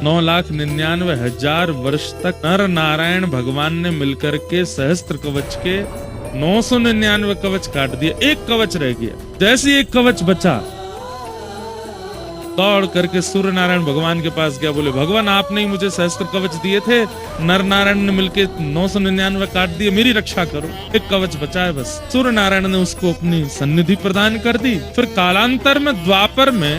9,99,000 वर्ष तक नर नारायण भगवान ने मिलकर के सहस्त्र कवच के 999 कवच काट दिए, एक कवच रह गया। जैसे एक कवच बचा, दौड़ करके सूर्य नारायण भगवान के पास गया, बोले भगवान आपने ही मुझे सहस्त्र कवच दिए थे, नर नारायण ने मिलके 999 काट दिए, मेरी रक्षा करो, एक कवच बचा है बस। सूर्य नारायण ने उसको अपनी सन्निधि प्रदान कर दी। फिर कालांतर में द्वापर में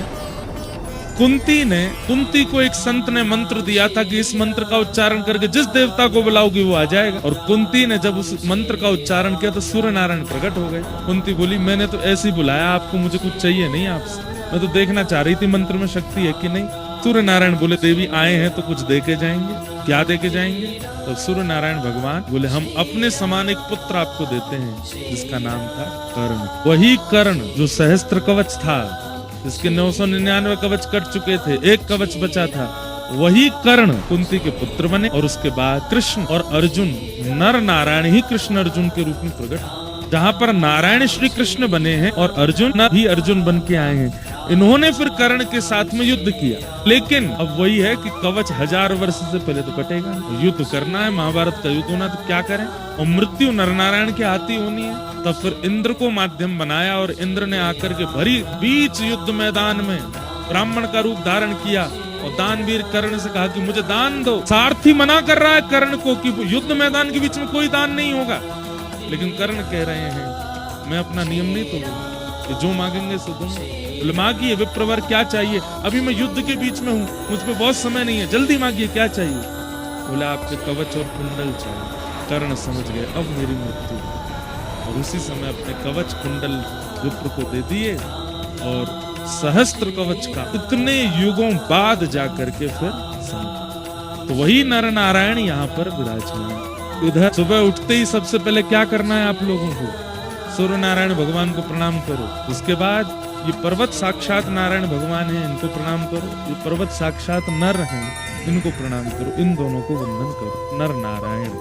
कुंती को एक संत ने मंत्र दिया था कि इस मंत्र का उच्चारण करके जिस देवता को बुलाओगे वो आ जाएगा। और कुंती ने जब उस मंत्र का उच्चारण किया तो सूर्य नारायण प्रकट हो गए। कुंती बोली मैंने तो ऐसे ही बुलाया आपको, मुझे कुछ चाहिए नहीं आपसे, मैं तो देखना चाह रही थी मंत्र में शक्ति है कि नहीं। सूर्य नारायण बोले देवी आए हैं तो कुछ देके जाएंगे, क्या देके जाएंगे? तो सूर्य नारायण भगवान बोले हम अपने समान एक पुत्र आपको देते हैं जिसका नाम था कर्ण। वही कर्ण जो सहस्त्र कवच था, जिसके 999 कवच कट चुके थे, एक कवच बचा था, वही कर्ण कुंती के पुत्र बने। और उसके बाद कृष्ण और अर्जुन, नर नारायण ही कृष्ण अर्जुन के रूप में प्रकट। जहाँ पर नारायण श्री कृष्ण बने हैं और अर्जुन भी अर्जुन बन के आए हैं। इन्होंने फिर कर्ण के साथ में युद्ध किया। लेकिन अब वही है कि कवच 1000 वर्ष से पहले तो कटेगा, युद्ध करना है, महाभारत का युद्ध होना, तो क्या करें? और मृत्यु नर नारायण के हाथ ही होनी है। तब फिर इंद्र को माध्यम बनाया और इंद्र ने आकर के भरी बीच युद्ध मैदान में ब्राह्मण का रूप धारण किया और दानवीर कर्ण से कहा कि मुझे दान दो। सारथी मना कर रहा है कर्ण को कि युद्ध मैदान के बीच में कोई दान नहीं होगा, लेकिन कर्ण कह रहे हैं मैं अपना नियम नहीं तोड़ूंगा, कि जो मांगेंगे सो दूंगा। बोले मांगिए विप्रवर, क्या चाहिए? अभी मैं युद्ध के बीच में हूँ, मुझ पे बहुत समय नहीं है, जल्दी मांगिए, क्या चाहिए? बोले आपके कवच और कुंडल चाहिए। कर्ण समझ गए अब मेरी मृत्यु, और उसी समय अपने कवच कुंडल विप्र को दे दिए। और सहस्त्र कवच का इतने युगों बाद जाकर के फिर तो वही नर नारायण यहाँ पर विराजमान। इधर सुबह उठते ही सबसे पहले क्या करना है आप लोगों को? सूर्य नारायण भगवान को प्रणाम करो। उसके बाद ये पर्वत साक्षात नारायण भगवान है, इनको प्रणाम करो। ये पर्वत साक्षात नर हैं, इनको प्रणाम करो। इन दोनों को वंदन करो, नर नारायण।